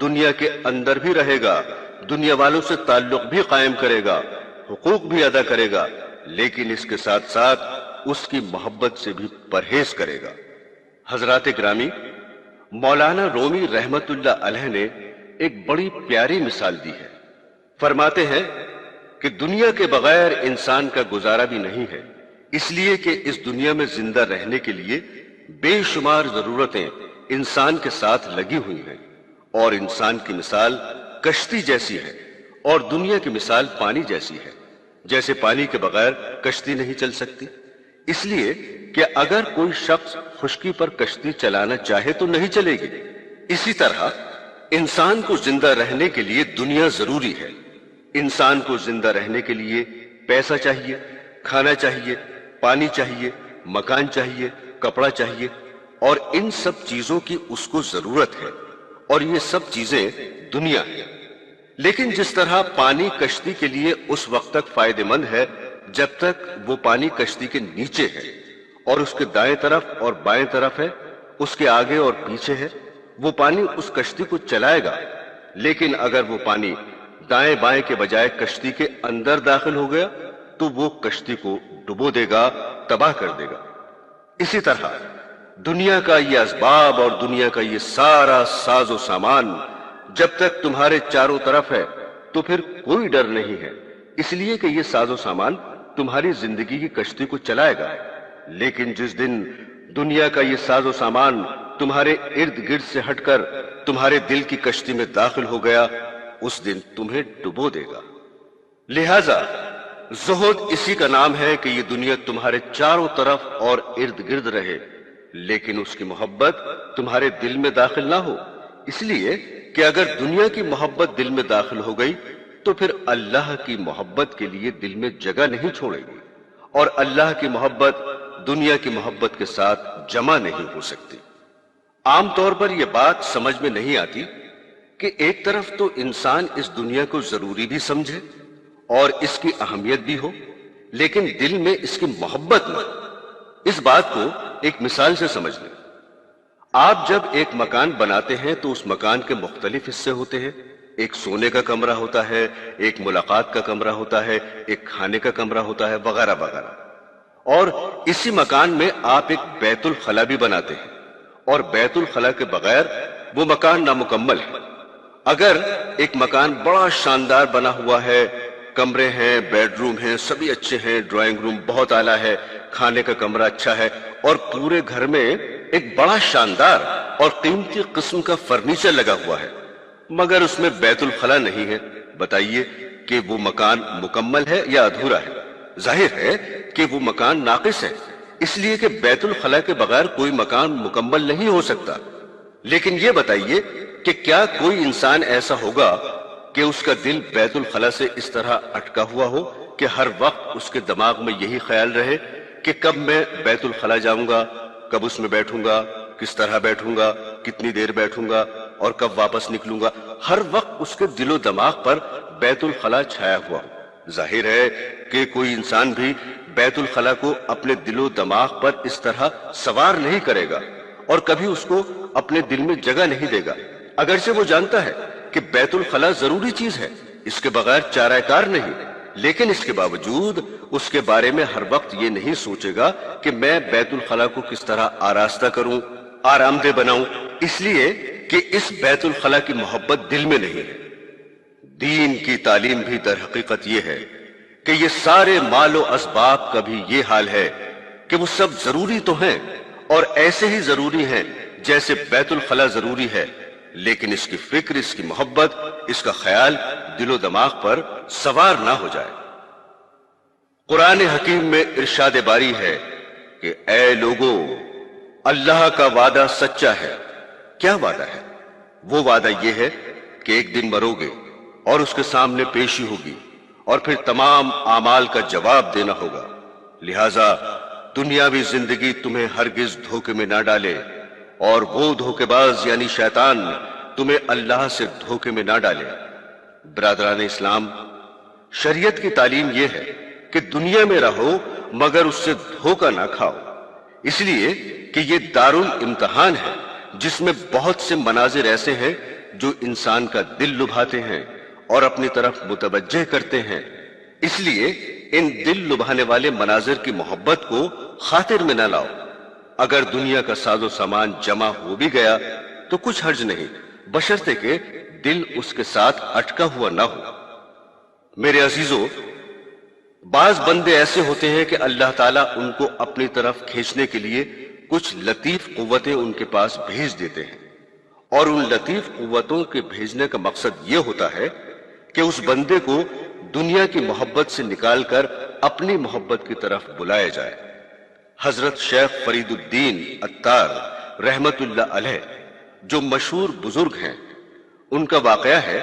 دنیا کے اندر بھی رہے گا، دنیا والوں سے تعلق بھی قائم کرے گا، حقوق بھی ادا کرے گا، لیکن اس کے ساتھ ساتھ اس کی محبت سے بھی پرہیز کرے گا۔ حضرات گرامی، مولانا رومی رحمت اللہ علیہ نے ایک بڑی پیاری مثال دی ہے۔ فرماتے ہیں کہ دنیا کے بغیر انسان کا گزارا بھی نہیں ہے، اس لیے کہ اس دنیا میں زندہ رہنے کے لیے بے شمار ضرورتیں انسان کے ساتھ لگی ہوئی ہیں، اور انسان کی مثال کشتی جیسی ہے اور دنیا کی مثال پانی جیسی ہے، جیسے پانی کے بغیر کشتی نہیں چل سکتی۔ اس لیے کہ اگر کوئی شخص خشکی پر کشتی چلانا چاہے تو نہیں چلے گی۔ اسی طرح انسان کو زندہ رہنے کے لیے دنیا ضروری ہے۔ انسان کو زندہ رہنے کے لیے پیسہ چاہیے، کھانا چاہیے، پانی چاہیے، مکان چاہیے، کپڑا چاہیے، اور ان سب چیزوں کی اس کو ضرورت ہے، اور یہ سب چیزیں دنیا ہے۔ لیکن جس طرح پانی کشتی کے لیے اس وقت تک فائدہ مند ہے جب تک وہ پانی کشتی کے نیچے ہے اور اس کے دائیں طرف اور بائیں طرف ہے، اس کے آگے اور پیچھے ہے، وہ پانی اس کشتی کو چلائے گا۔ لیکن اگر وہ پانی دائیں بائیں کے بجائے کشتی کے اندر داخل ہو گیا تو وہ کشتی کو ڈبو دے گا، تباہ کر دے گا۔ اسی طرح دنیا کا یہ اسباب اور دنیا کا یہ سارا ساز و سامان جب تک تمہارے چاروں طرف ہے تو پھر کوئی ڈر نہیں ہے، اس لیے کہ یہ ساز و سامان تمہاری زندگی کی کشتی کو چلائے گا۔ لیکن جس دن دنیا کا یہ ساز و سامان تمہارے ارد گرد سے ہٹ کر تمہارے دل کی کشتی میں داخل ہو گیا، اس دن تمہیں ڈبو دے گا۔ لہذا زہد اسی کا نام ہے کہ یہ دنیا تمہارے چاروں طرف اور ارد گرد رہے، لیکن اس کی محبت تمہارے دل میں داخل نہ ہو، اس لیے کہ اگر دنیا کی محبت دل میں داخل ہو گئی تو پھر اللہ کی محبت کے لیے دل میں جگہ نہیں چھوڑے گی، اور اللہ کی محبت دنیا کی محبت کے ساتھ جمع نہیں ہو سکتی۔ عام طور پر یہ بات سمجھ میں نہیں آتی کہ ایک طرف تو انسان اس دنیا کو ضروری بھی سمجھے اور اس کی اہمیت بھی ہو، لیکن دل میں اس کی محبت نہ۔ اس بات کو ایک مثال سے سمجھ لیں۔ آپ جب ایک مکان بناتے ہیں تو اس مکان کے مختلف حصے ہوتے ہیں۔ ایک سونے کا کمرہ ہوتا ہے، ایک ملاقات کا کمرہ ہوتا ہے، ایک کھانے کا کمرہ ہوتا ہے، وغیرہ وغیرہ۔ اور اسی مکان میں آپ ایک بیت الخلا بھی بناتے ہیں، اور بیت الخلا کے بغیر وہ مکان نامکمل ہے۔ اگر ایک مکان بڑا شاندار بنا ہوا ہے، کمرے ہیں، بیڈ روم ہیں، سبھی اچھے ہیں، ڈرائنگ روم بہت اعلیٰ ہے، کھانے کا کمرہ اچھا ہے، اور پورے گھر میں ایک بڑا شاندار اور قیمتی قسم کا فرنیچر لگا ہوا ہے، مگر اس میں بیت الخلا نہیں ہے، بتائیے کہ وہ مکان مکمل ہے یا ادھورا ہے؟ ظاہر ہے کہ وہ مکان ناقص ہے، اس لیے کہ بیت الخلا کے بغیر کوئی مکان مکمل نہیں ہو سکتا۔ لیکن یہ بتائیے کہ کیا کوئی انسان ایسا ہوگا کہ اس کا دل بیت الخلا سے اس طرح اٹکا ہوا ہو کہ ہر وقت اس کے دماغ میں یہی خیال رہے کہ کب میں بیت الخلا جاؤں گا، کب اس میں بیٹھوں گا، کس طرح بیٹھوں گا، کتنی دیر بیٹھوں گا اور کب واپس نکلوں گا؟ ہر وقت اس کے دل و دماغ پر بیت الخلا چھایا ہوا ہو۔ ظاہر ہے کہ کوئی انسان بھی بیت الخلا کو اپنے دل و دماغ پر اس طرح سوار نہیں کرے گا اور کبھی اس کو اپنے دل میں جگہ نہیں دے گا، اگرچہ وہ جانتا ہے کہ بیت الخلا ضروری چیز ہے، اس کے بغیر چارہ کار نہیں، لیکن اس کے باوجود اس کے بارے میں ہر وقت یہ نہیں سوچے گا کہ میں بیت الخلا کو کس طرح آراستہ کروں، آرام دہ بناؤں، اس لیے کہ اس بیت الخلا کی محبت دل میں نہیں ہے۔ دین کی تعلیم بھی در حقیقت یہ ہے کہ یہ سارے مال و اسباب کا بھی یہ حال ہے کہ وہ سب ضروری تو ہیں اور ایسے ہی ضروری ہیں جیسے بیت الخلا ضروری ہے، لیکن اس کی فکر، اس کی محبت، اس کا خیال دل و دماغ پر سوار نہ ہو جائے۔ قرآن حکیم میں ارشاد باری ہے کہ اے لوگو، اللہ کا وعدہ سچا ہے۔ کیا وعدہ ہے؟ وہ وعدہ یہ ہے کہ ایک دن مرو گے اور اس کے سامنے پیشی ہوگی اور پھر تمام اعمال کا جواب دینا ہوگا، لہذا دنیاوی زندگی تمہیں ہرگز دھوکے میں نہ ڈالے، اور وہ دھوکے باز یعنی شیطان تمہیں اللہ سے دھوکے میں نہ ڈالے۔ برادران اسلام، شریعت کی تعلیم یہ ہے کہ دنیا میں رہو مگر اس سے دھوکہ نہ کھاؤ، اس لیے کہ یہ دارالامتحان ہے جس میں بہت سے مناظر ایسے ہیں جو انسان کا دل لبھاتے ہیں اور اپنی طرف متوجہ کرتے ہیں، اس لیے ان دل لبھانے والے مناظر کی محبت کو خاطر میں نہ لاؤ۔ اگر دنیا کا ساز و سامان جمع ہو بھی گیا تو کچھ حرج نہیں، بشرطے کہ دل اس کے ساتھ اٹکا ہوا نہ ہو۔ میرے عزیزو، بعض بندے ایسے ہوتے ہیں کہ اللہ تعالیٰ ان کو اپنی طرف کھینچنے کے لیے کچھ لطیف قوتیں ان کے پاس بھیج دیتے ہیں، اور ان لطیف قوتوں کے بھیجنے کا مقصد یہ ہوتا ہے کہ اس بندے کو دنیا کی محبت سے نکال کر اپنی محبت کی طرف بلایا جائے۔ حضرت شیخ فرید الدین عطار رحمت اللہ علیہ جو مشہور بزرگ ہیں، ان کا واقعہ ہے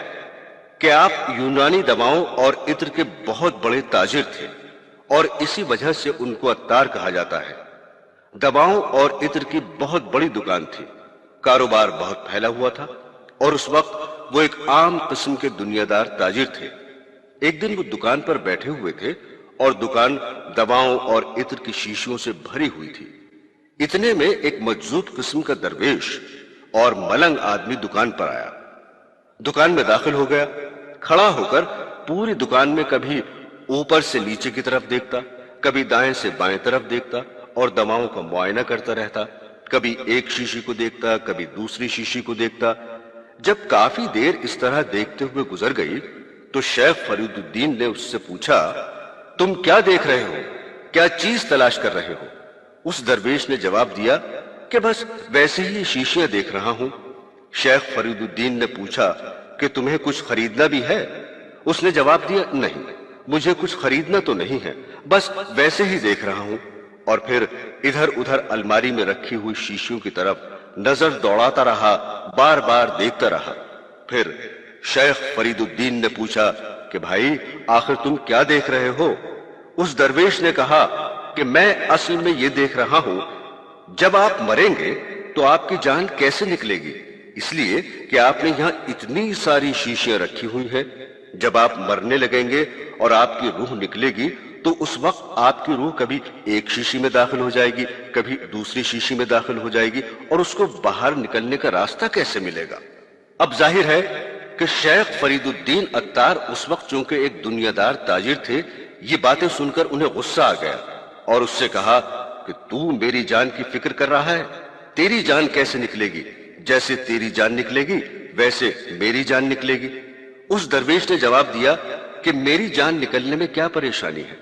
کہ آپ یونانی دواؤں اور عطر کے بہت بڑے تاجر تھے، اور اسی وجہ سے ان کو عطار کہا جاتا ہے۔ دواؤں اور عطر کی بہت بڑی دکان تھی، کاروبار بہت پھیلا ہوا تھا، اور اس وقت وہ ایک عام قسم کے دنیا دار تاجر تھے۔ ایک دن وہ دکان پر بیٹھے ہوئے تھے اور دکان دواؤں اور عطر کی شیشیوں سے بھری ہوئی تھی۔ اتنے میں ایک مجذوب قسم کا درویش اور ملنگ آدمی دکان پر آیا، دکان میں داخل ہو گیا، کھڑا ہو کر پوری دکان میں کبھی اوپر سے نیچے کی طرف دیکھتا، کبھی دائیں سے بائیں طرف دیکھتا اور دواؤں کا معائنہ کرتا رہتا، کبھی ایک شیشی کو دیکھتا، کبھی دوسری شیشی کو دیکھتا۔ جب کافی دیر اس طرح دیکھتے ہوئے گزر گئی تو شیخ فرید الدین نے اس سے پوچھا، تم کیا دیکھ رہے ہو؟ کیا چیز تلاش کر رہے ہو؟ اس درویش نے جواب دیا کہ بس ویسے ہی شیشیاں دیکھ رہا ہوں۔ شیخ فرید الدین نے پوچھا کہ تمہیں کچھ خریدنا بھی ہے؟ اس نے جواب دیا، نہیں، مجھے کچھ خریدنا تو نہیں ہے، بس ویسے ہی دیکھ رہا ہوں۔ اور پھر ادھر ادھر الماری میں رکھی ہوئی شیشیوں کی طرف نظر دوڑاتا رہا، بار بار دیکھتا رہا۔ پھر شیخ فرید الدین نے پوچھا کہ بھائی آخر تم کیا دیکھ رہے ہو؟ اس درویش نے کہا کہ میں اصل میں یہ دیکھ رہا ہوں، جب آپ مریں گے تو آپ کی جان کیسے نکلے گی، اس لیے کہ آپ نے یہاں اتنی ساری شیشیاں رکھی ہوئی ہیں۔ جب آپ مرنے لگیں گے اور آپ کی روح نکلے گی تو اس وقت آپ کی روح کبھی ایک شیشی میں داخل ہو جائے گی، کبھی دوسری شیشی میں داخل ہو جائے گی، اور اس کو باہر نکلنے کا راستہ کیسے ملے گا؟ اب ظاہر ہے کہ شیخ فرید الدین عطار اس وقت چونکہ ایک دنیا دار تاجر تھے، یہ باتیں سن کر انہیں غصہ آ گیا اور اس سے کہا کہ تو میری جان کی فکر کر رہا ہے؟ تیری جان کیسے نکلے گی؟ جیسے تیری جان نکلے گی ویسے میری جان نکلے گی۔ اس درویش نے جواب دیا کہ میری جان نکلنے میں کیا پریشانی ہے،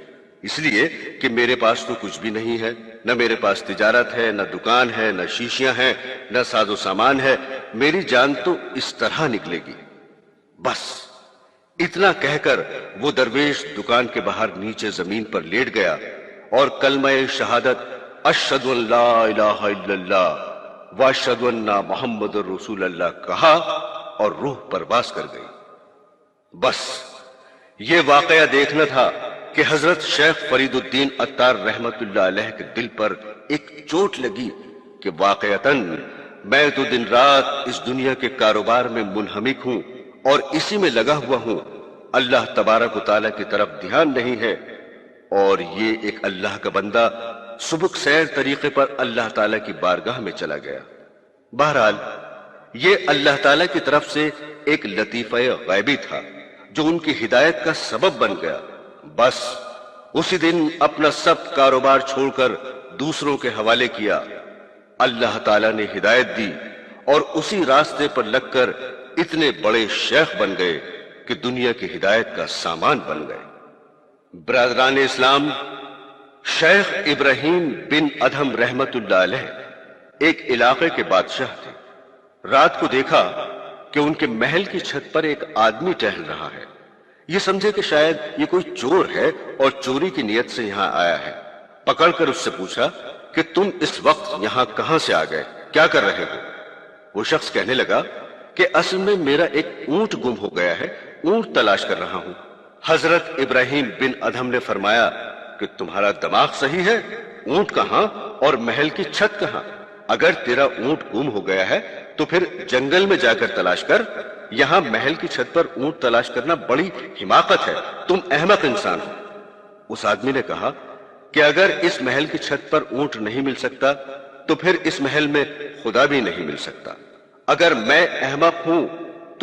اس لیے کہ میرے پاس تو کچھ بھی نہیں ہے، نہ میرے پاس تجارت ہے، نہ دکان ہے، نہ شیشیاں ہیں، نہ ساز و سامان ہے، میری جان تو اس طرح نکلے گی۔ بس اتنا کہہ کر وہ درویش دکان کے باہر نیچے زمین پر لیٹ گیا اور کلمہ شہادت اشہد ان لا الہ الا اللہ واشہد ان محمد رسول اللہ کہا اور روح پرواز کر گئی۔ بس یہ واقعہ دیکھنا تھا کہ حضرت شیخ فرید الدین عطار رحمت اللہ علیہ کے دل پر ایک چوٹ لگی کہ واقعتاً میں تو دن رات اس دنیا کے کاروبار میں منہمک ہوں اور اسی میں لگا ہوا ہوں، اللہ تبارک و تعالیٰ کی طرف دھیان نہیں ہے، اور یہ ایک اللہ کا بندہ سبک سیر طریقے پر اللہ تعالیٰ کی بارگاہ میں چلا گیا۔ بہرحال یہ اللہ تعالیٰ کی طرف سے ایک لطیفہ غیبی تھا جو ان کی ہدایت کا سبب بن گیا۔ بس اسی دن اپنا سب کاروبار چھوڑ کر دوسروں کے حوالے کیا، اللہ تعالیٰ نے ہدایت دی اور اسی راستے پر لگ کر اتنے بڑے شیخ بن گئے کہ دنیا کی ہدایت کا سامان بن گئے۔ برادران اسلام، شیخ ابراہیم بن ادہم رحمت اللہ علیہ ایک علاقے کے بادشاہ تھے۔ رات کو دیکھا کہ ان کے محل کی چھت پر ایک آدمی ٹہل رہا ہے۔ یہ سمجھے کہ شاید یہ کوئی چور ہے اور چوری کی نیت سے یہاں آیا ہے۔ پکڑ کر اس سے پوچھا کہ تم اس وقت یہاں کہاں سے آ گئے، کیا کر رہے ہو؟ وہ شخص کہنے لگا کہ اصل میں میرا ایک اونٹ گم ہو گیا ہے، اونٹ تلاش کر رہا ہوں۔ حضرت ابراہیم بن ادہم نے فرمایا کہ تمہارا دماغ صحیح ہے، اونٹ کہاں اور محل کی چھت کہاں؟ اگر تیرا اونٹ گم ہو گیا ہے تو پھر جنگل میں جا کر تلاش کر، یہاں محل کی چھت پر اونٹ تلاش کرنا بڑی حماقت ہے، تم احمق انسان ہو۔ اس آدمی نے کہا کہ اگر اس محل کی چھت پر اونٹ نہیں مل سکتا تو پھر اس محل میں خدا بھی نہیں مل سکتا۔ اگر میں احمق ہوں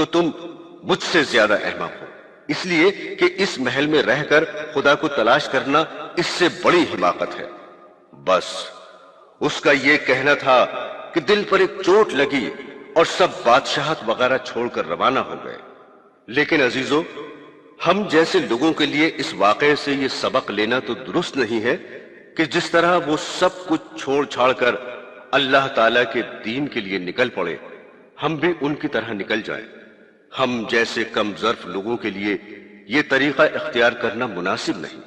تو تم مجھ سے زیادہ احمق ہو، اس لیے کہ اس محل میں رہ کر خدا کو تلاش کرنا اس سے بڑی حماقت ہے۔ بس اس کا یہ کہنا تھا کہ دل پر ایک چوٹ لگی اور سب بادشاہت وغیرہ چھوڑ کر روانہ ہو گئے۔ لیکن عزیزو، ہم جیسے لوگوں کے لیے اس واقعے سے یہ سبق لینا تو درست نہیں ہے کہ جس طرح وہ سب کچھ چھوڑ چھاڑ کر اللہ تعالیٰ کے دین کے لیے نکل پڑے، ہم بھی ان کی طرح نکل جائیں۔ ہم جیسے کم ظرف لوگوں کے لیے یہ طریقہ اختیار کرنا مناسب نہیں۔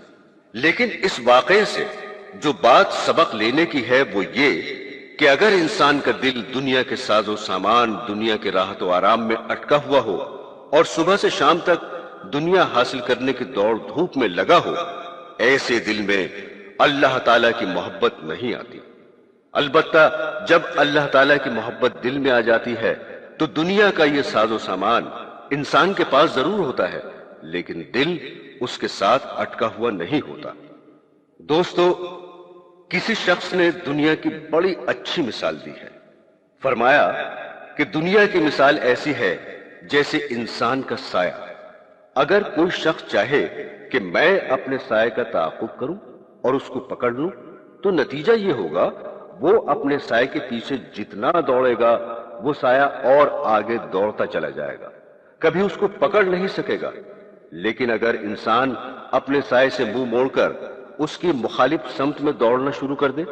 لیکن اس واقعے سے جو بات سبق لینے کی ہے وہ یہ کہ اگر انسان کا دل دنیا کے ساز و سامان، دنیا کے راحت و آرام میں اٹکا ہوا ہو اور صبح سے شام تک دنیا حاصل کرنے کی دوڑ دھوپ میں لگا ہو، ایسے دل میں اللہ تعالیٰ کی محبت نہیں آتی۔ البتہ جب اللہ تعالیٰ کی محبت دل میں آ جاتی ہے تو دنیا کا یہ ساز و سامان انسان کے پاس ضرور ہوتا ہے، لیکن دل اس کے ساتھ اٹکا ہوا نہیں ہوتا۔ دوستو، کسی شخص نے دنیا کی بڑی اچھی مثال دی ہے۔ فرمایا کہ دنیا کی مثال ایسی ہے جیسے انسان کا سایہ۔ اگر کوئی شخص چاہے کہ میں اپنے سائے کا تعاقب کروں اور اس کو پکڑ لوں تو نتیجہ یہ ہوگا وہ اپنے سائے کے پیچھے جتنا دوڑے گا وہ سایہ اور آگے دوڑتا چلا جائے گا، کبھی اس کو پکڑ نہیں سکے گا۔ لیکن اگر انسان اپنے سائے سے منہ موڑ کر اس کی مخالف سمت میں دوڑنا شروع کر دے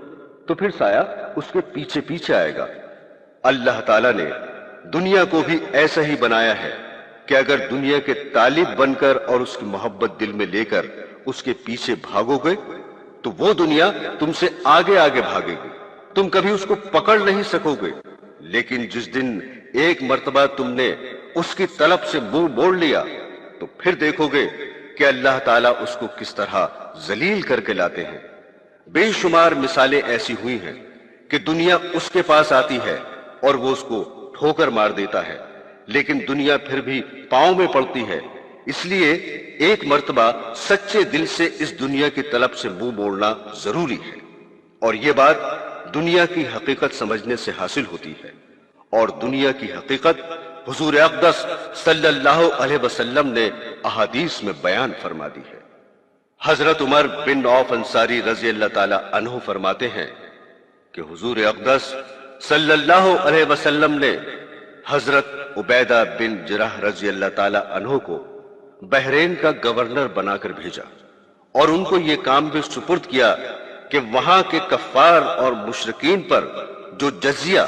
تو پھر سایہ اس کے پیچھے پیچھے آئے گا۔ اللہ تعالیٰ نے دنیا کو بھی ایسا ہی بنایا ہے کہ اگر دنیا کے طالب بن کر اور اس کی محبت دل میں لے کر اس کے پیچھے بھاگو گے تو وہ دنیا تم سے آگے آگے بھاگے گی، تم کبھی اس کو پکڑ نہیں سکو گے۔ لیکن جس دن ایک مرتبہ تم نے اس کی طلب سے منہ موڑ لیا تو پھر دیکھو گے کہ اللہ تعالیٰ اس کو کس طرح ذلیل کر کے لاتے ہیں۔ بے شمار مثالیں ایسی ہوئی ہیں کہ دنیا اس کے پاس آتی ہے اور وہ اس کو ٹھوکر مار دیتا ہے، لیکن دنیا پھر بھی پاؤں میں پڑتی ہے۔ اس لیے ایک مرتبہ سچے دل سے اس دنیا کی طلب سے منہ موڑنا ضروری ہے، اور یہ بات دنیا کی حقیقت سمجھنے سے حاصل ہوتی ہے، اور دنیا کی حقیقت حضور اقدس صلی اللہ علیہ وسلم نے احادیث میں بیان فرما دی ہے۔ حضرت عمر بن عوف انصاری رضی اللہ تعالی عنہ فرماتے ہیں کہ حضور اقدس صلی اللہ علیہ وسلم نے حضرت عبیدہ بن جراح رضی اللہ تعالی عنہ کو بحرین کا گورنر بنا کر بھیجا اور ان کو یہ کام بھی سپرد کیا کہ وہاں کے کفار اور مشرکین پر جو جزیہ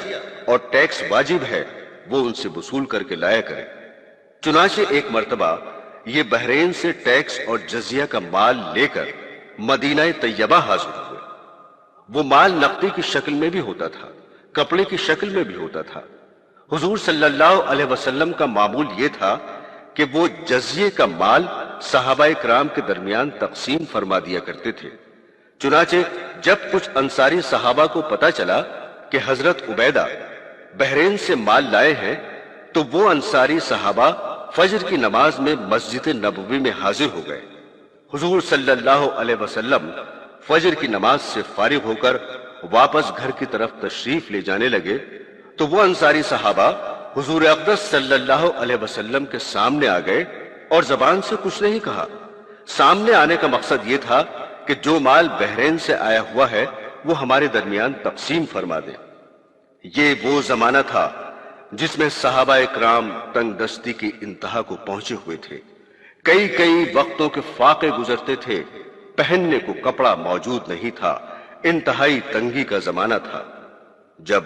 اور ٹیکس واجب ہے وہ ان سے وصول کر کے لایا کرے۔ چنانچہ ایک مرتبہ یہ بحرین سے ٹیکس اور جزیہ کا مال لے کر مدینہ طیبہ حاضر ہوئے۔ وہ مال نقدی کی شکل میں بھی ہوتا تھا، کپڑے کی شکل میں بھی ہوتا تھا۔ حضور صلی اللہ علیہ وسلم کا معمول یہ تھا کہ وہ جزیے کا مال صحابہ کرام کے درمیان تقسیم فرما دیا کرتے تھے۔ چنانچہ جب کچھ انصاری صحابہ کو پتا چلا کہ حضرت عبیدہ بحرین سے مال لائے ہیں تو وہ انصاری صحابہ فجر کی نماز میں مسجد نبوی میں حاضر ہو گئے۔ حضور صلی اللہ علیہ وسلم فجر کی نماز سے فارغ ہو کر واپس گھر کی طرف تشریف لے جانے لگے تو وہ انصاری صحابہ حضور اقدس صلی اللہ علیہ وسلم کے سامنے آ گئے اور زبان سے کچھ نہیں کہا۔ سامنے آنے کا مقصد یہ تھا کہ جو مال بحرین سے آیا ہوا ہے وہ ہمارے درمیان تقسیم فرما دے۔ یہ وہ زمانہ تھا جس میں صحابہ اکرام تنگ دستی کی انتہا کو پہنچے ہوئے تھے۔ کئی وقتوں کے فاقے گزرتے تھے، پہننے کو کپڑا موجود نہیں تھا، انتہائی تنگی کا زمانہ تھا۔ جب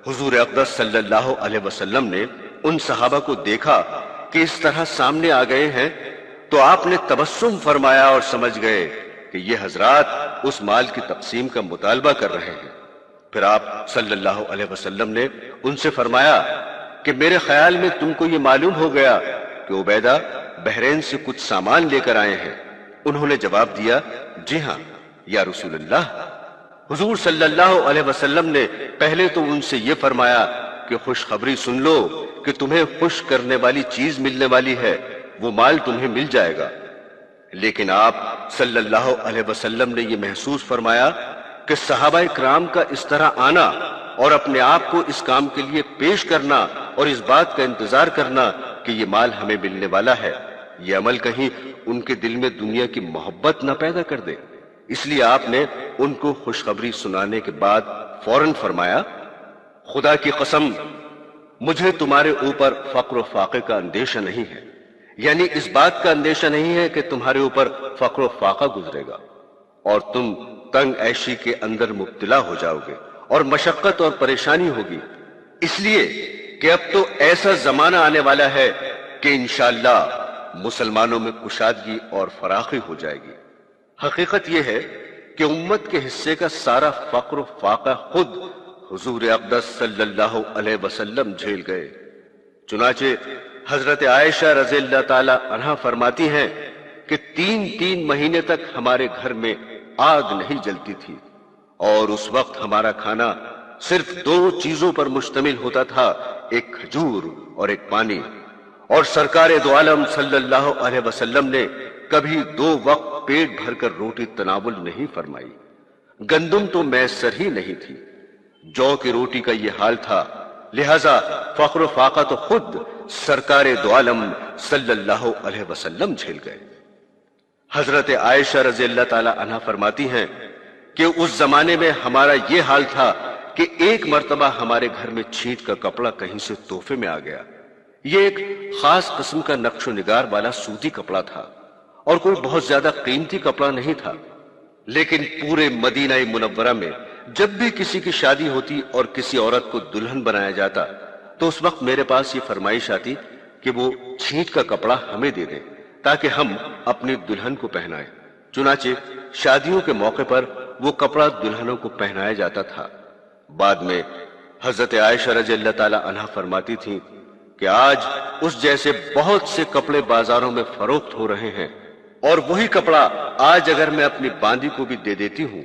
حضور اقدس صلی اللہ علیہ وسلم نے ان صحابہ کو دیکھا کہ اس طرح سامنے آ گئے ہیں تو آپ نے تبسم فرمایا اور سمجھ گئے کہ یہ حضرات اس مال کی تقسیم کا مطالبہ کر رہے ہیں۔ پھر آپ صلی اللہ علیہ وسلم نے ان سے فرمایا کہ میرے خیال میں تم کو یہ معلوم ہو گیا کہ عبیدہ بحرین سے کچھ سامان لے کر آئے ہیں۔ انہوں نے جواب دیا، جی ہاں یا رسول اللہ۔ حضور صلی اللہ علیہ وسلم نے پہلے تو ان سے یہ فرمایا کہ خوشخبری سن لو کہ تمہیں خوش کرنے والی چیز ملنے والی ہے، وہ مال تمہیں مل جائے گا۔ لیکن آپ صلی اللہ علیہ وسلم نے یہ محسوس فرمایا کہ صحابہ کرام کا اس طرح آنا اور اپنے آپ کو اس کام کے لیے پیش کرنا اور اس بات کا انتظار کرنا کہ یہ مال ہمیں ملنے والا ہے، یہ عمل کہیں ان کے دل میں دنیا کی محبت نہ پیدا کر دے، اس لیے آپ نے ان کو خوشخبری سنانے کے بعد فوراً فرمایا، خدا کی قسم مجھے تمہارے اوپر فقر و فاقے کا اندیشہ نہیں ہے، یعنی اس بات کا اندیشہ نہیں ہے کہ تمہارے اوپر فقر و فاقہ گزرے گا اور تم تنگ عیشی کے اندر مبتلا ہو جاؤ گے اور مشقت اور پریشانی ہوگی، اس لیے کہ اب تو ایسا زمانہ آنے والا ہے کہ انشاءاللہ مسلمانوں میں کشادگی اور فراخی ہو جائے گی۔ حقیقت یہ ہے کہ امت کے حصے کا سارا فقر و فاقہ خود حضور اقدس صلی اللہ علیہ وسلم جھیل گئے۔ چنانچہ حضرت عائشہ رضی اللہ تعالی عنہا فرماتی ہیں کہ 3 مہینے تک ہمارے گھر میں آگ نہیں جلتی تھی اور اس وقت ہمارا کھانا صرف 2 چیزوں پر مشتمل ہوتا تھا، ایک کھجور اور ایک پانی، اور سرکار دو عالم صلی اللہ علیہ وسلم نے کبھی 2 وقت پیٹ بھر کر روٹی تناول نہیں فرمائی۔ گندم تو میسر ہی نہیں تھی، جو کی روٹی کا یہ حال تھا، لہذا فقر و فاقہ تو خود سرکار دو عالم صلی اللہ علیہ وسلم جھیل گئے۔ حضرت عائشہ رضی اللہ تعالی عنہ فرماتی ہیں کہ اس زمانے میں ہمارا یہ حال تھا کہ ایک مرتبہ ہمارے گھر میں چھینٹ کا کپڑا کہیں سے تحفے میں آ گیا۔ یہ ایک خاص قسم کا نقش و نگار والا سوتی کپڑا تھا اور کوئی بہت زیادہ قیمتی کپڑا نہیں تھا، لیکن پورے مدینہ منورہ میں جب بھی کسی کی شادی ہوتی اور کسی عورت کو دلہن بنایا جاتا تو اس وقت میرے پاس یہ فرمائش آتی کہ وہ چھینٹ کا کپڑا ہمیں دے دیں تاکہ ہم اپنی دلہن کو پہنائیں۔ چنانچہ شادیوں کے موقع پر وہ کپڑا دلہنوں کو پہنایا جاتا تھا۔ بعد میں حضرت عائشہ رضی اللہ تعالی عنہا فرماتی تھیں کہ آج اس جیسے بہت سے کپڑے بازاروں میں فروخت ہو رہے ہیں، اور وہی کپڑا آج اگر میں اپنی باندی کو بھی دے دیتی ہوں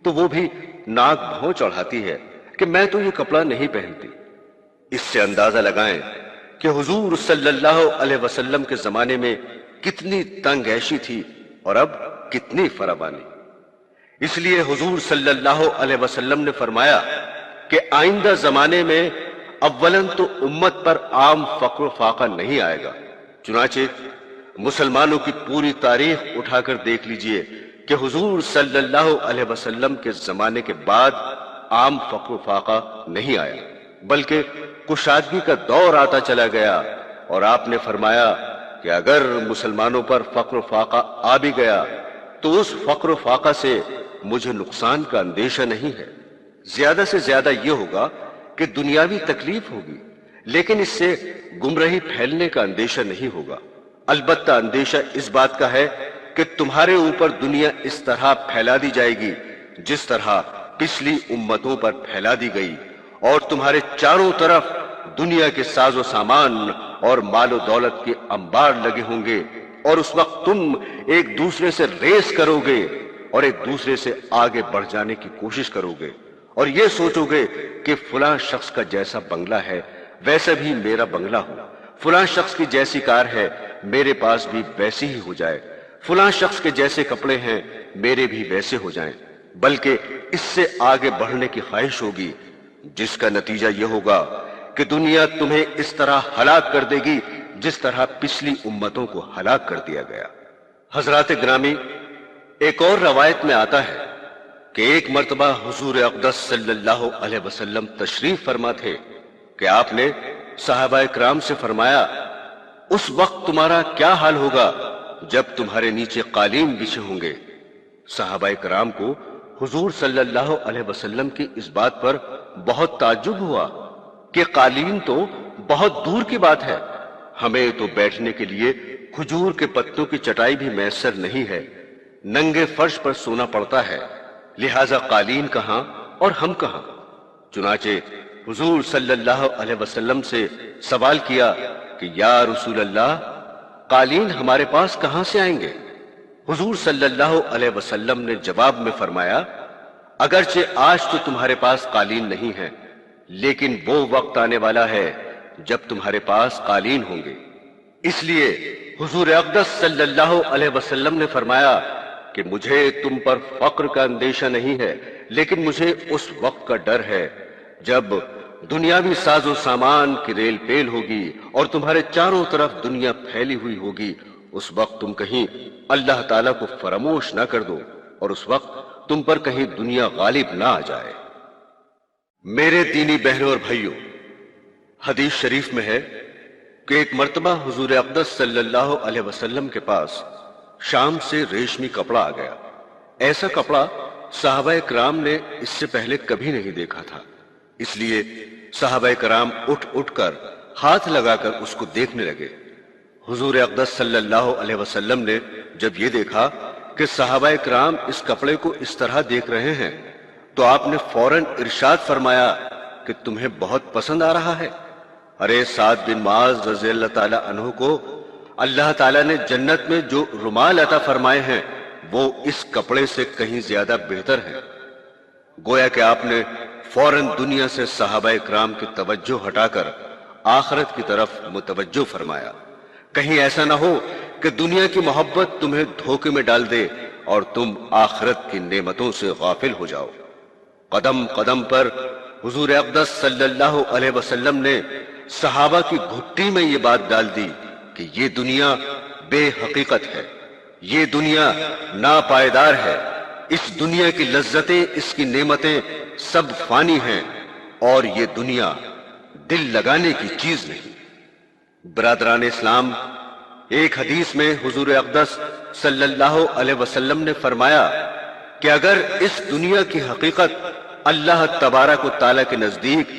تو وہ بھی ناک بھون چڑھاتی ہے کہ میں تو یہ کپڑا نہیں پہنتی۔ اس سے اندازہ لگائیں کہ حضور صلی اللہ علیہ وسلم کے زمانے میں کتنی تنگ عیشی تھی اور اب کتنی فراوانی۔ اس لیے حضور صلی اللہ علیہ وسلم نے فرمایا کہ آئندہ زمانے میں اولاً تو امت پر عام فقر و فاقہ نہیں آئے گا، چنانچہ مسلمانوں کی پوری تاریخ اٹھا کر دیکھ لیجئے کہ حضور صلی اللہ علیہ وسلم کے زمانے کے بعد عام فقر و فاقہ نہیں آیا، بلکہ کشادگی کا دور آتا چلا گیا، اور آپ نے فرمایا کہ اگر مسلمانوں پر فقر و فاقہ آ بھی گیا تو اس فقر و فاقہ سے مجھے نقصان کا اندیشہ نہیں ہے، زیادہ سے زیادہ یہ ہوگا کہ دنیاوی تکلیف ہوگی، لیکن اس سے گمراہی پھیلنے کا اندیشہ نہیں ہوگا۔ البتہ اندیشہ اس بات کا ہے کہ تمہارے اوپر دنیا اس طرح پھیلا دی جائے گی جس طرح پچھلی امتوں پر پھیلا دی گئی، اور تمہارے چاروں طرف دنیا کے ساز و سامان اور مال و دولت کے انبار لگے ہوں گے، اور اس وقت تم ایک دوسرے سے ریس کرو گے اور ایک دوسرے سے آگے بڑھ جانے کی کوشش کرو گے، اور یہ سوچو گے کہ فلاں شخص کا جیسا بنگلہ ہے ویسا بھی میرا بنگلہ ہو، فلاں شخص کی جیسی کار ہے میرے پاس بھی ویسی ہی ہو جائے، فلاں شخص کے جیسے کپڑے ہیں میرے بھی ویسے ہو جائیں، بلکہ اس سے آگے بڑھنے کی خواہش ہوگی، جس کا نتیجہ یہ ہوگا کہ دنیا تمہیں اس طرح ہلاک کر دے گی جس طرح پچھلی امتوں کو ہلاک کر دیا گیا۔ حضرات گرامی، ایک اور روایت میں آتا ہے کہ ایک مرتبہ حضور اقدس صلی اللہ علیہ وسلم تشریف فرما تھے کہ آپ نے صحابہ کرام سے فرمایا، اس وقت تمہارا کیا حال ہوگا جب تمہارے نیچے قالین بچھے ہوں گے؟ صحابہ کرام کو حضور صلی اللہ علیہ وسلم کی اس بات پر بہت تعجب ہوا کہ قالین تو بہت دور کی بات ہے، ہمیں تو بیٹھنے کے لیے کھجور کے پتوں کی چٹائی بھی میسر نہیں ہے، ننگے فرش پر سونا پڑتا ہے، لہذا قالین کہاں اور ہم کہاں؟ چنانچہ حضور صلی اللہ علیہ وسلم سے سوال کیا کہ یا رسول اللہ، قالین ہمارے پاس کہاں سے آئیں گے؟ حضور صلی اللہ علیہ وسلم نے جواب میں فرمایا، اگرچہ آج تو تمہارے پاس قالین نہیں ہے، لیکن وہ وقت آنے والا ہے جب تمہارے پاس قالین ہوں گے۔ اس لیے حضور اقدس صلی اللہ علیہ وسلم نے فرمایا کہ مجھے تم پر فقر کا اندیشہ نہیں ہے، لیکن مجھے اس وقت کا ڈر ہے جب دنیاوی ساز و سامان کی ریل پیل ہوگی اور تمہارے چاروں طرف دنیا پھیلی ہوئی ہوگی، اس وقت تم کہیں اللہ تعالیٰ کو فراموش نہ کر دو اور اس وقت تم پر کہیں دنیا غالب نہ آ جائے۔ میرے دینی بہنوں اور بھائیوں، حدیث شریف میں ہے کہ ایک مرتبہ حضور اقدس صلی اللہ علیہ وسلم کے پاس شام سے ریشمی کپڑا آ گیا۔ ایسا کپڑا صحابہ کرام نے اس سے پہلے کبھی نہیں دیکھا تھا، اس لیے صحابہ کرام اٹھ اٹھ کر ہاتھ لگا کر اس کو دیکھنے لگے۔ حضور اقدس صلی اللہ علیہ وسلم نے جب یہ دیکھا کہ صحابہ کرام اس کپڑے کو اس طرح دیکھ رہے ہیں تو آپ نے فوراً ارشاد فرمایا کہ تمہیں بہت پسند آ رہا ہے؟ ارے سعد بن معاذ رضی اللہ تعالی عنہ کو اللہ تعالیٰ نے جنت میں جو رومال عطا فرمائے ہیں وہ اس کپڑے سے کہیں زیادہ بہتر ہیں۔ گویا کہ آپ نے فوراً دنیا سے صحابہ کرام کی توجہ ہٹا کر آخرت کی طرف متوجہ فرمایا۔ کہیں ایسا نہ ہو کہ دنیا کی محبت تمہیں دھوکے میں ڈال دے اور تم آخرت کی نعمتوں سے غافل ہو جاؤ۔ قدم قدم پر حضور اقدس صلی اللہ علیہ وسلم نے صحابہ کی گھٹی میں یہ بات ڈال دی کہ یہ دنیا بے حقیقت ہے، یہ دنیا ناپائیدار ہے، اس دنیا کی لذتیں، اس کی نعمتیں سب فانی ہیں اور یہ دنیا دل لگانے کی چیز نہیں۔ برادران اسلام، ایک حدیث میں حضور اقدس صلی اللہ علیہ وسلم نے فرمایا کہ اگر اس دنیا کی حقیقت اللہ تبارک و تعالیٰ کے نزدیک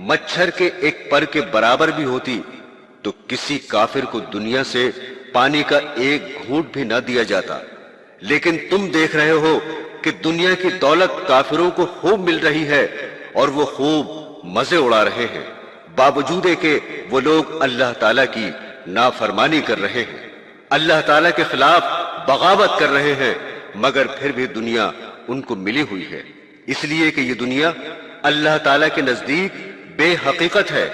مچھر کے ایک پر کے برابر بھی ہوتی تو کسی کافر کو دنیا سے پانی کا ایک گھونٹ بھی نہ دیا جاتا، لیکن تم دیکھ رہے ہو کہ دنیا کی دولت کافروں کو خوب مل رہی ہے اور وہ خوب مزے اڑا رہے ہیں، باوجود کہ وہ لوگ اللہ تعالیٰ کی نافرمانی کر رہے ہیں، اللہ تعالیٰ کے خلاف بغاوت کر رہے ہیں، مگر پھر بھی دنیا ان کو ملی ہوئی ہے، اس لیے کہ یہ دنیا اللہ تعالیٰ کے نزدیک بے حقیقت ہے۔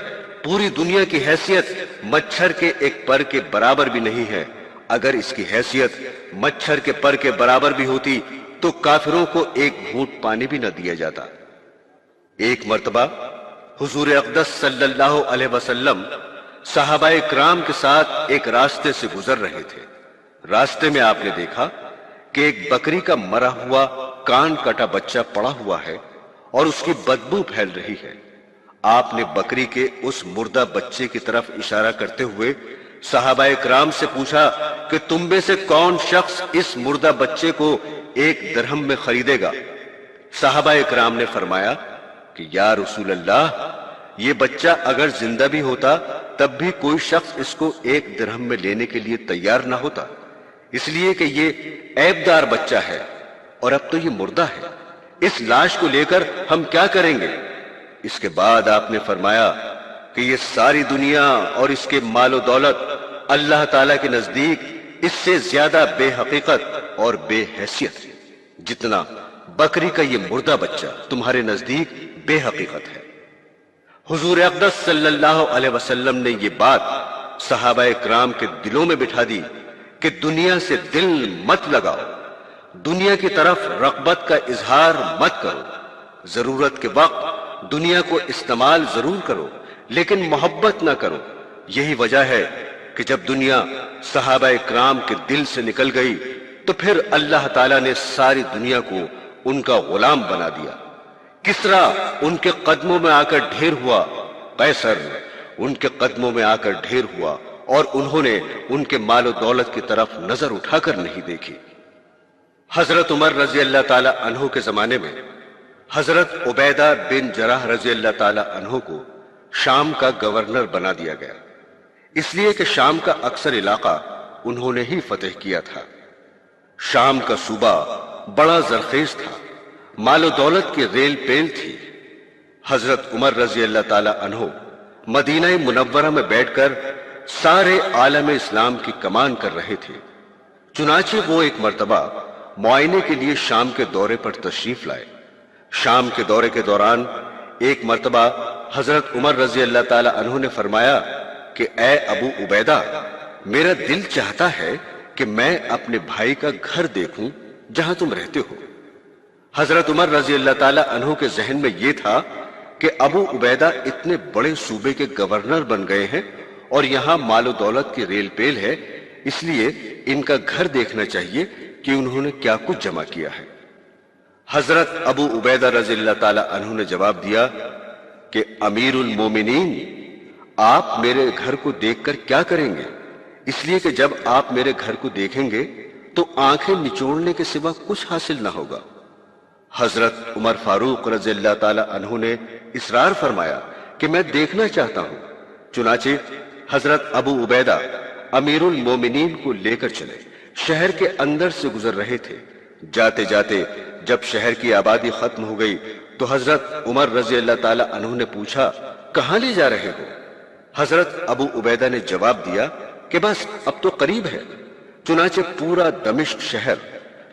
پوری دنیا کی حیثیت مچھر کے ایک پر کے برابر بھی نہیں ہے۔ اگر اس کی حیثیت مچھر کے پر کے برابر بھی ہوتی تو کافروں کو ایک گھونٹ پانی بھی نہ دیا جاتا۔ ایک مرتبہ حضور اقدس صلی اللہ علیہ وسلم صحابہ کرام کے ساتھ ایک راستے سے گزر رہے تھے۔ راستے میں آپ نے دیکھا کہ ایک بکری کا مرا ہوا کان کٹا بچہ پڑا ہوا ہے اور اس کی بدبو پھیل رہی ہے۔ آپ نے بکری کے اس مردہ بچے کی طرف اشارہ کرتے ہوئے صحابہ کرام سے پوچھا کہ تم میں سے کون شخص اس مردہ بچے کو 1 درہم میں خریدے گا؟ صحابہ کرام نے فرمایا کہ یا رسول اللہ، یہ بچہ اگر زندہ بھی ہوتا تب بھی کوئی شخص اس کو 1 درہم میں لینے کے لیے تیار نہ ہوتا، اس لیے کہ یہ عیب دار بچہ ہے اور اب تو یہ مردہ ہے، اس لاش کو لے کر ہم کیا کریں گے؟ اس کے بعد آپ نے فرمایا کہ یہ ساری دنیا اور اس کے مال و دولت اللہ تعالیٰ کے نزدیک اس سے زیادہ بے حقیقت اور بے حیثیت جتنا بکری کا یہ مردہ بچہ تمہارے نزدیک بے حقیقت ہے۔ حضور اقدس صلی اللہ علیہ وسلم نے یہ بات صحابہ کرام کے دلوں میں بٹھا دی کہ دنیا سے دل مت لگاؤ، دنیا کی طرف رغبت کا اظہار مت کرو، ضرورت کے وقت دنیا کو استعمال ضرور کرو لیکن محبت نہ کرو۔ یہی وجہ ہے کہ جب دنیا صحابہ کرام کے دل سے نکل گئی تو پھر اللہ تعالیٰ نے ساری دنیا کو ان کا غلام بنا دیا۔ کسرا ان کے قدموں میں آ کر ڈھیر ہوا، قیصر ان کے قدموں میں آ کر ڈھیر ہوا اور انہوں نے ان کے مال و دولت کی طرف نظر اٹھا کر نہیں دیکھی۔ حضرت عمر رضی اللہ تعالی عنہ کے زمانے میں حضرت عبیدہ بن جراح رضی اللہ تعالی عنہ کو شام کا گورنر بنا دیا گیا، اس لیے کہ شام کا اکثر علاقہ انہوں نے ہی فتح کیا تھا۔ شام کا صوبہ بڑا زرخیز تھا، مال و دولت کی ریل پیل تھی۔ حضرت عمر رضی اللہ تعالی عنہ مدینہ منورہ میں بیٹھ کر سارے عالم اسلام کی کمان کر رہے تھے۔ چنانچہ وہ ایک مرتبہ معائنے کے لیے شام کے دورے پر تشریف لائے۔ شام کے دورے کے دوران ایک مرتبہ حضرت عمر رضی اللہ تعالی عنہ نے فرمایا کہ اے ابو عبیدہ، میرا دل چاہتا ہے کہ میں اپنے بھائی کا گھر دیکھوں جہاں تم رہتے ہو۔ حضرت عمر رضی اللہ تعالی عنہ کے ذہن میں یہ تھا کہ ابو عبیدہ اتنے بڑے صوبے کے گورنر بن گئے ہیں اور یہاں مال و دولت کی ریل پیل ہے، اس لیے ان کا گھر دیکھنا چاہیے کہ انہوں نے کیا کچھ جمع کیا ہے۔ حضرت ابو عبیدہ رضی اللہ تعالی عنہ نے جواب دیا کہ امیر المومنین، آپ میرے گھر کو دیکھ کر کیا کریں گے؟ اس لیے کہ جب آپ میرے گھر کو دیکھیں گے تو آنکھیں نچوڑنے کے سوا کچھ حاصل نہ ہوگا۔ حضرت عمر فاروق رضی اللہ تعالی عنہ نے اصرار فرمایا کہ میں دیکھنا چاہتا ہوں۔ چنانچہ حضرت ابو عبیدہ امیر المومنین کو لے کر چلے۔ شہر کے اندر سے گزر رہے تھے، جاتے جاتے جب شہر کی آبادی ختم ہو گئی تو حضرت عمر رضی اللہ تعالی عنہ نے پوچھا، کہاں لے جا رہے ہو؟ حضرت ابو عبیدہ نے جواب دیا کہ بس اب تو قریب ہے۔ چنانچہ پورا دمشق شہر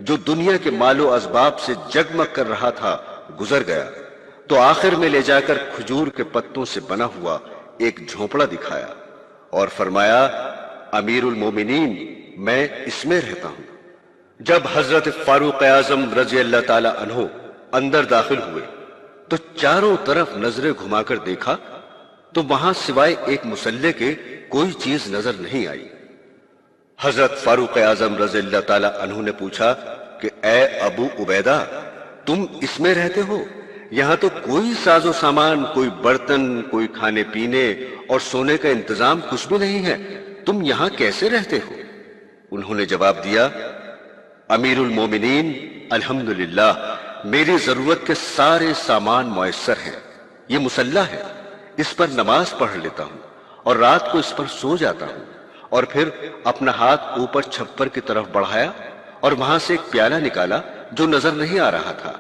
جو دنیا کے مال و اسباب سے جگمگ کر رہا تھا گزر گیا، تو آخر میں لے جا کر کھجور کے پتوں سے بنا ہوا ایک جھونپڑا دکھایا اور فرمایا، امیر المومنین، میں اس میں رہتا ہوں۔ جب حضرت فاروق اعظم رضی اللہ تعالی عنہ اندر داخل ہوئے تو چاروں طرف نظریں گھما کر دیکھا تو وہاں سوائے ایک مصلح کے کوئی چیز نظر نہیں آئی۔ حضرت فاروق اعظم رضی اللہ تعالی عنہ نے پوچھا کہ اے ابو عبیدہ، تم اس میں رہتے ہو؟ یہاں تو کوئی ساز و سامان، کوئی برتن، کوئی کھانے پینے اور سونے کا انتظام کچھ بھی نہیں ہے، تم یہاں کیسے رہتے ہو؟ انہوں نے جواب دیا، امیر المومنین، الحمدللہ میری ضرورت کے سارے سامان میسر ہیں۔ یہ مصلی ہے، اس پر نماز پڑھ لیتا ہوں اور رات کو اس پر سو جاتا ہوں۔ اور پھر اپنا ہاتھ اوپر چھپر کی طرف بڑھایا اور وہاں سے ایک پیالہ نکالا جو نظر نہیں آ رہا تھا،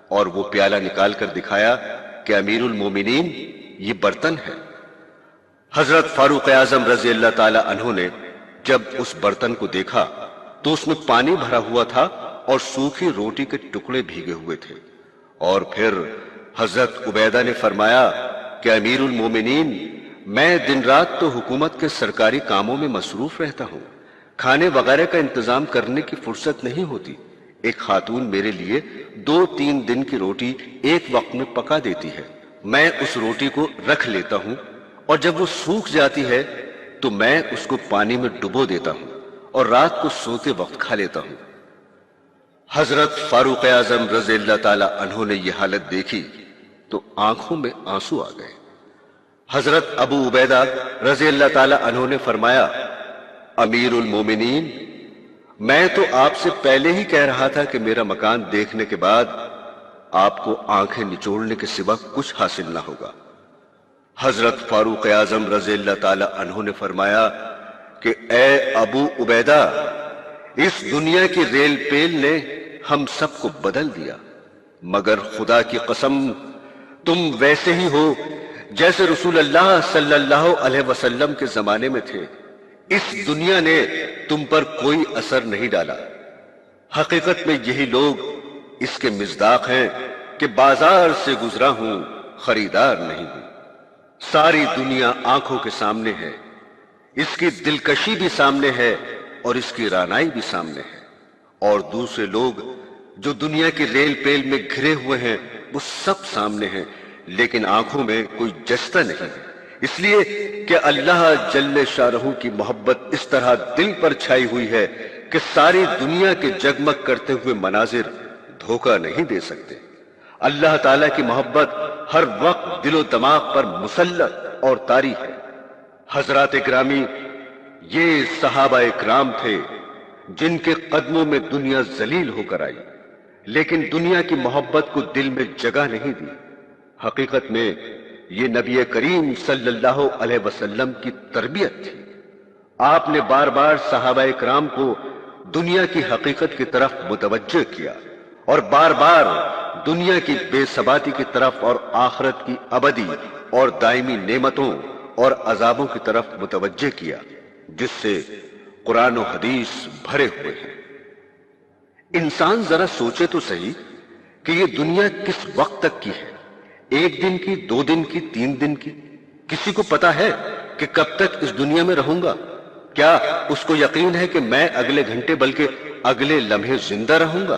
اور وہ پیالہ نکال کر دکھایا کہ امیر المومنین، یہ برتن ہے۔ حضرت فاروق اعظم رضی اللہ تعالی عنہ نے جب اس برتن کو دیکھا تو اس میں پانی بھرا ہوا تھا اور سوکھی روٹی کے ٹکڑے بھیگے ہوئے تھے۔ اور پھر حضرت عبیدہ نے فرمایا کہ امیر المومنین، میں دن رات تو حکومت کے سرکاری کاموں میں مصروف رہتا ہوں، کھانے وغیرہ کا انتظام کرنے کی فرصت نہیں ہوتی۔ ایک خاتون میرے لیے 2-3 دن کی روٹی ایک وقت میں پکا دیتی ہے، میں اس روٹی کو رکھ لیتا ہوں اور جب وہ سوکھ جاتی ہے تو میں اس کو پانی میں ڈبو دیتا ہوں اور رات کو سوتے وقت کھا لیتا ہوں۔ حضرت فاروق اعظم رضی اللہ تعالی عنہ نے یہ حالت دیکھی تو آنکھوں میں آنسو آ گئے۔ حضرت ابو عبیدہ رضی اللہ تعالی عنہ نے فرمایا، امیر المومنین، میں تو آپ سے پہلے ہی کہہ رہا تھا کہ میرا مکان دیکھنے کے بعد آپ کو آنکھیں نچوڑنے کے سوا کچھ حاصل نہ ہوگا۔ حضرت فاروق اعظم رضی اللہ تعالی عنہ نے فرمایا کہ اے ابو عبیدہ، اس دنیا کی ریل پیل نے ہم سب کو بدل دیا، مگر خدا کی قسم تم ویسے ہی ہو جیسے رسول اللہ صلی اللہ علیہ وسلم کے زمانے میں تھے۔ اس دنیا نے تم پر کوئی اثر نہیں ڈالا۔ حقیقت میں یہی لوگ اس کے مصداق ہیں کہ بازار سے گزرا ہوں، خریدار نہیں ہوں۔ ساری دنیا آنکھوں کے سامنے ہے، اس کی دلکشی بھی سامنے ہے اور اس کی رانائی بھی سامنے ہے، اور دوسرے لوگ جو دنیا کی ریل پیل میں گھرے ہوئے ہیں وہ سب سامنے ہیں، لیکن آنکھوں میں کوئی جچتا نہیں ہے، اس لیے کہ اللہ جل شانہ کی محبت اس طرح دل پر چھائی ہوئی ہے کہ ساری دنیا کے جگمگ کرتے ہوئے مناظر دھوکہ نہیں دے سکتے۔ اللہ تعالیٰ کی محبت ہر وقت دل و دماغ پر مسلط اور طاری ہے۔ حضرات گرامی، یہ صحابہ کرام تھے جن کے قدموں میں دنیا ذلیل ہو کر آئی، لیکن دنیا کی محبت کو دل میں جگہ نہیں دی۔ حقیقت میں یہ نبی کریم صلی اللہ علیہ وسلم کی تربیت تھی۔ آپ نے بار بار صحابہ کرام کو دنیا کی حقیقت کی طرف متوجہ کیا اور بار بار دنیا کی بے ثباتی کی طرف اور آخرت کی ابدی اور دائمی نعمتوں اور عذابوں کی طرف متوجہ کیا، جس سے قرآن و حدیث بھرے ہوئے ہیں۔ انسان ذرا سوچے تو صحیح کہ یہ دنیا کس وقت تک کی ہے، 1 دن کی، 2 دن کی، 3 دن کی؟ کسی کو پتا ہے کہ کب تک اس دنیا میں رہوں گا؟ کیا اس کو یقین ہے کہ میں اگلے گھنٹے بلکہ اگلے لمحے زندہ رہوں گا؟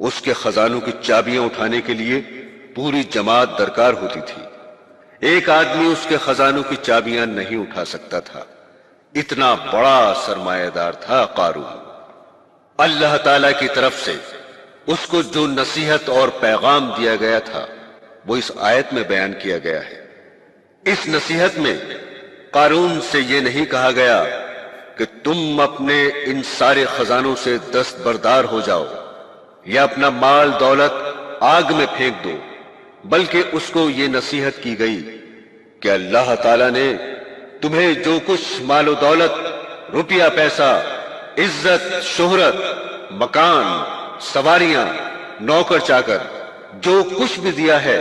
اس کے خزانوں کی چابیاں اٹھانے کے لیے پوری جماعت درکار ہوتی تھی. ایک آدمی اس کے خزانوں کی چابیاں نہیں اٹھا سکتا تھا. اتنا بڑا سرمایہ دار تھا قارون. اللہ تعالی کی طرف سے اس کو جو نصیحت اور پیغام دیا گیا تھا وہ اس آیت میں بیان کیا گیا ہے. اس نصیحت میں قارون سے یہ نہیں کہا گیا کہ تم اپنے ان سارے خزانوں سے دستبردار ہو جاؤ یا اپنا مال دولت آگ میں پھینک دو، بلکہ اس کو یہ نصیحت کی گئی کہ اللہ تعالیٰ نے تمہیں جو کچھ مال و دولت، روپیہ پیسہ، عزت، شہرت، مکان، سواریاں، نوکر چاکر، جو کچھ بھی دیا ہے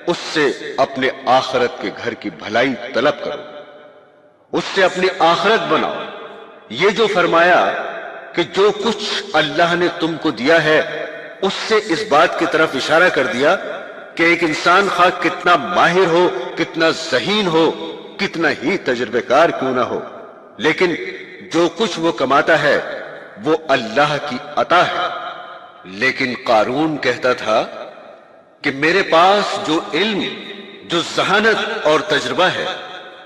اس سے اپنے آخرت کے گھر کی بھلائی طلب کرو، اس سے اپنی آخرت بناؤ. یہ جو فرمایا کہ جو کچھ اللہ نے تم کو دیا ہے اس سے اس بات کی طرف اشارہ کر دیا کہ ایک انسان خواہ کتنا ماہر ہو، کتنا ذہین ہو، کتنا ہی تجربہ کار کیوں نہ ہو، لیکن جو کچھ وہ کماتا ہے وہ اللہ کی عطا ہے. لیکن قارون کہتا تھا کہ میرے پاس جو علم، جو ذہانت اور تجربہ ہے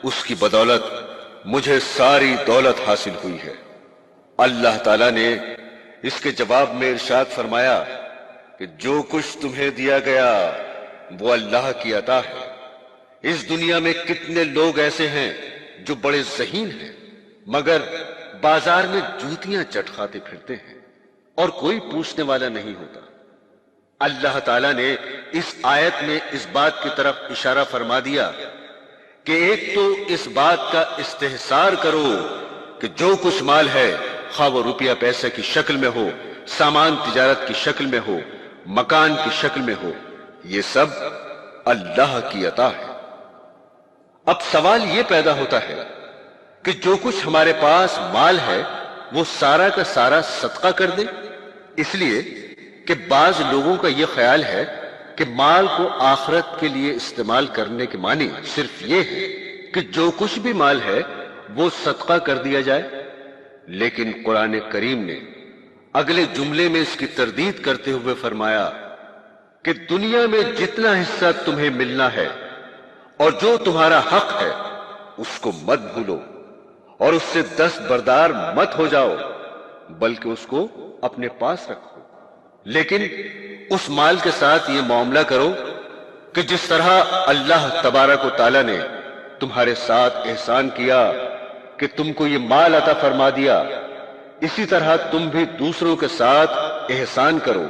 اس کی بدولت مجھے ساری دولت حاصل ہوئی ہے. اللہ تعالیٰ نے اس کے جواب میں ارشاد فرمایا کہ جو کچھ تمہیں دیا گیا وہ اللہ کی عطا ہے. اس دنیا میں کتنے لوگ ایسے ہیں جو بڑے ذہین ہیں مگر بازار میں جوتیاں چٹ کھاتے پھرتے ہیں اور کوئی پوچھنے والا نہیں ہوتا. اللہ تعالیٰ نے اس آیت میں اس بات کی طرف اشارہ فرما دیا کہ ایک تو اس بات کا استحصار کرو کہ جو کچھ مال ہے، خواہ وہ روپیہ پیسے کی شکل میں ہو، سامان تجارت کی شکل میں ہو، مکان کی شکل میں ہو، یہ سب اللہ کی عطا ہے. اب سوال یہ پیدا ہوتا ہے کہ جو کچھ ہمارے پاس مال ہے وہ سارا کا سارا صدقہ کر دیں، اس لیے کہ بعض لوگوں کا یہ خیال ہے کہ مال کو آخرت کے لیے استعمال کرنے کے معنی صرف یہ ہے کہ جو کچھ بھی مال ہے وہ صدقہ کر دیا جائے. لیکن قرآن کریم نے اگلے جملے میں اس کی تردید کرتے ہوئے فرمایا کہ دنیا میں جتنا حصہ تمہیں ملنا ہے اور جو تمہارا حق ہے اس کو مت بھولو اور اس سے دستبردار مت ہو جاؤ، بلکہ اس کو اپنے پاس رکھو. لیکن اس مال کے ساتھ یہ معاملہ کرو کہ جس طرح اللہ تبارک و تعالیٰ نے تمہارے ساتھ احسان کیا کہ تم کو یہ مال عطا فرما دیا، اسی طرح تم بھی دوسروں کے ساتھ احسان کرو،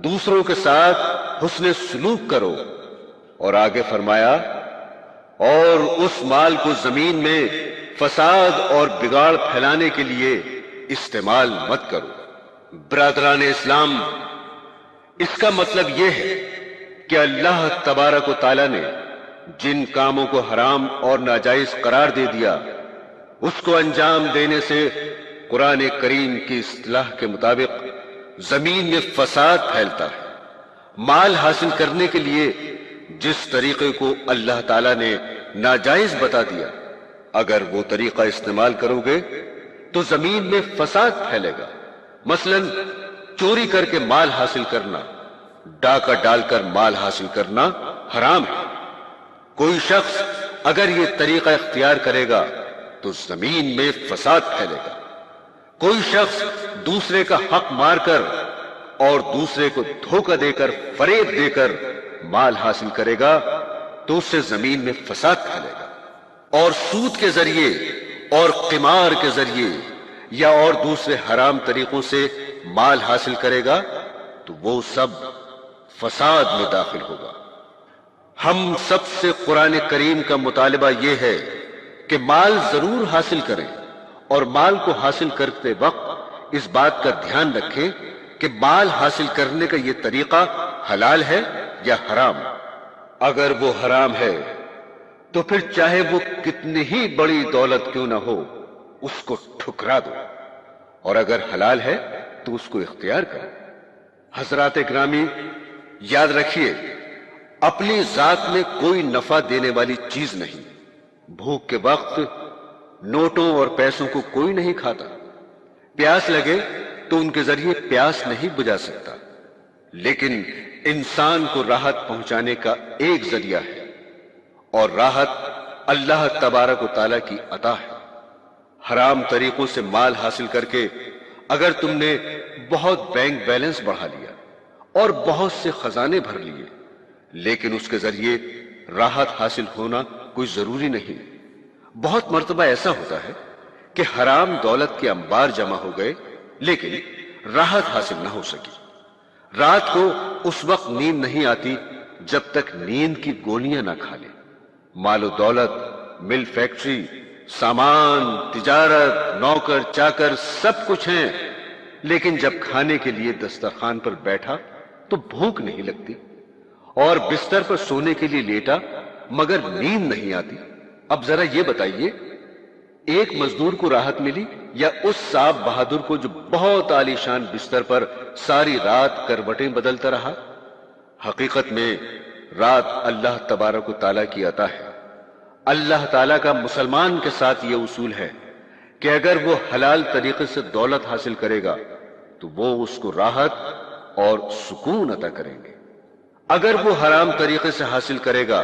دوسروں کے ساتھ حسن سلوک کرو. اور آگے فرمایا اور اس مال کو زمین میں فساد اور بگاڑ پھیلانے کے لیے استعمال مت کرو. برادران اسلام، اس کا مطلب یہ ہے کہ اللہ تبارک و تعالیٰ نے جن کاموں کو حرام اور ناجائز قرار دے دیا اس کو انجام دینے سے قرآن کریم کی اصطلاح کے مطابق زمین میں فساد پھیلتا ہے. مال حاصل کرنے کے لیے جس طریقے کو اللہ تعالیٰ نے ناجائز بتا دیا، اگر وہ طریقہ استعمال کرو گے تو زمین میں فساد پھیلے گا. مثلا چوری کر کے مال حاصل کرنا، ڈاکہ ڈال کر مال حاصل کرنا حرام ہے. کوئی شخص اگر یہ طریقہ اختیار کرے گا تو زمین میں فساد پھیلے گا. کوئی شخص دوسرے کا حق مار کر اور دوسرے کو دھوکہ دے کر، فریب دے کر مال حاصل کرے گا تو اس سے زمین میں فساد پھیلے گا. اور سود کے ذریعے اور قمار کے ذریعے یا اور دوسرے حرام طریقوں سے مال حاصل کرے گا تو وہ سب فساد میں داخل ہوگا. ہم سب سے قرآن کریم کا مطالبہ یہ ہے کہ مال ضرور حاصل کریں اور مال کو حاصل کرتے وقت اس بات کا دھیان رکھیں کہ مال حاصل کرنے کا یہ طریقہ حلال ہے یا حرام. اگر وہ حرام ہے تو پھر چاہے وہ کتنی ہی بڑی دولت کیوں نہ ہو اس کو ٹھکرا دو، اور اگر حلال ہے تو اس کو اختیار کرو. حضرات گرامی، یاد رکھیے اپنی ذات میں کوئی نفع دینے والی چیز نہیں. بھوک کے وقت نوٹوں اور پیسوں کو کوئی نہیں کھاتا. پیاس لگے تو ان کے ذریعے پیاس نہیں بجھا سکتا. لیکن انسان کو راحت پہنچانے کا ایک ذریعہ ہے، اور راحت اللہ تبارک و تعالیٰ کی عطا ہے۔ حرام طریقوں سے مال حاصل کر کے اگر تم نے بہت بینک بیلنس بڑھا لیا اور بہت سے خزانے بھر لیے، لیکن اس کے ذریعے راحت حاصل ہونا کوئی ضروری نہیں۔ بہت مرتبہ ایسا ہوتا ہے کہ حرام دولت کے انبار جمع ہو گئے لیکن راحت حاصل نہ ہو سکی۔ رات کو اس وقت نیند نہیں آتی جب تک نیند کی گولیاں نہ کھا لے۔ مال و دولت، مل، فیکٹری، سامان، تجارت، نوکر چاکر سب کچھ ہیں، لیکن جب کھانے کے لیے دسترخوان پر بیٹھا تو بھوک نہیں لگتی، اور بستر پر سونے کے لیے لیٹا مگر نیند نہیں آتی۔ اب ذرا یہ بتائیے، ایک مزدور کو راحت ملی یا اس صاحب بہادر کو جو بہت عالیشان بستر پر ساری رات کروٹیں بدلتا رہا؟ حقیقت میں رات اللہ تبارک و تعالیٰ کی عطا ہے۔ اللہ تعالیٰ کا مسلمان کے ساتھ یہ اصول ہے کہ اگر وہ حلال طریقے سے دولت حاصل کرے گا تو وہ اس کو راحت اور سکون عطا کریں گے، اگر وہ حرام طریقے سے حاصل کرے گا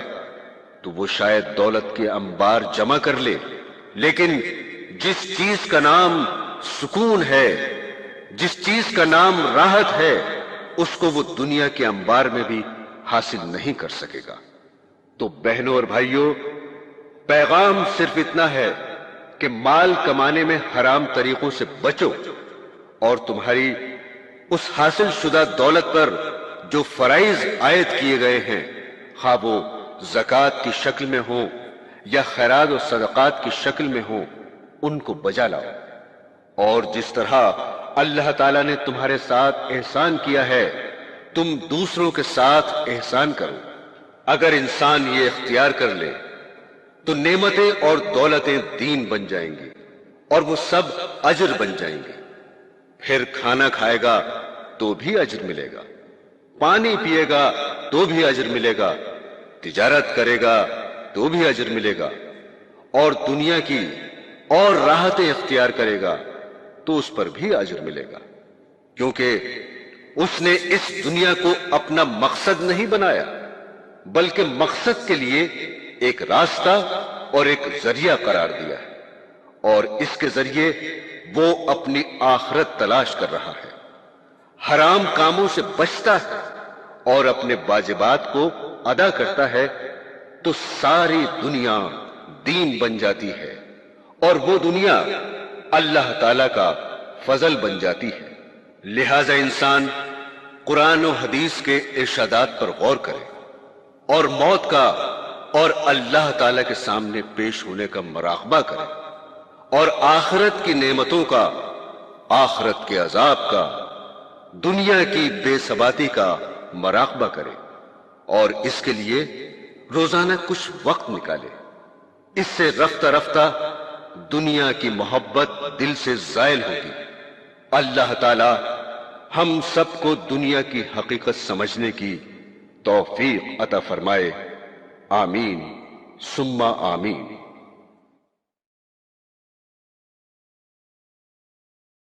تو وہ شاید دولت کے انبار جمع کر لے، لیکن جس چیز کا نام سکون ہے، جس چیز کا نام راحت ہے، اس کو وہ دنیا کے انبار میں بھی حاصل نہیں کر سکے گا۔ تو بہنوں اور بھائیوں، پیغام صرف اتنا ہے کہ مال کمانے میں حرام طریقوں سے بچو، اور تمہاری اس حاصل شدہ دولت پر جو فرائض عائد کیے گئے ہیں، خواہ وہ زکوٰۃ کی شکل میں ہوں یا خیرات و صدقات کی شکل میں ہوں، ان کو بجا لاؤ۔ اور جس طرح اللہ تعالیٰ نے تمہارے ساتھ احسان کیا ہے، تم دوسروں کے ساتھ احسان کرو۔ اگر انسان یہ اختیار کر لے تو نعمتیں اور دولتیں دین بن جائیں گی، اور وہ سب اجر بن جائیں گے۔ پھر کھانا کھائے گا تو بھی اجر ملے گا، پانی پیے گا تو بھی اجر ملے گا، تجارت کرے گا تو بھی اجر ملے گا، اور دنیا کی اور راحتیں اختیار کرے گا تو اس پر بھی اجر ملے گا، کیونکہ اس نے اس دنیا کو اپنا مقصد نہیں بنایا، بلکہ مقصد کے لیے ایک راستہ اور ایک ذریعہ قرار دیا ہے، اور اس کے ذریعے وہ اپنی آخرت تلاش کر رہا ہے۔ حرام کاموں سے بچتا ہے اور اپنے واجبات کو ادا کرتا ہے تو ساری دنیا دین بن جاتی ہے، اور وہ دنیا اللہ تعالی کا فضل بن جاتی ہے۔ لہذا انسان قرآن و حدیث کے ارشادات پر غور کرے، اور موت کا اور اللہ تعالی کے سامنے پیش ہونے کا مراقبہ کرے، اور آخرت کی نعمتوں کا، آخرت کے عذاب کا، دنیا کی بے ثباتی کا مراقبہ کرے، اور اس کے لیے روزانہ کچھ وقت نکالے۔ اس سے رفتہ رفتہ دنیا کی محبت دل سے زائل ہوگی۔ اللہ تعالی ہم سب کو دنیا کی حقیقت سمجھنے کی توفیق عطا فرمائے، آمین ثم آمین۔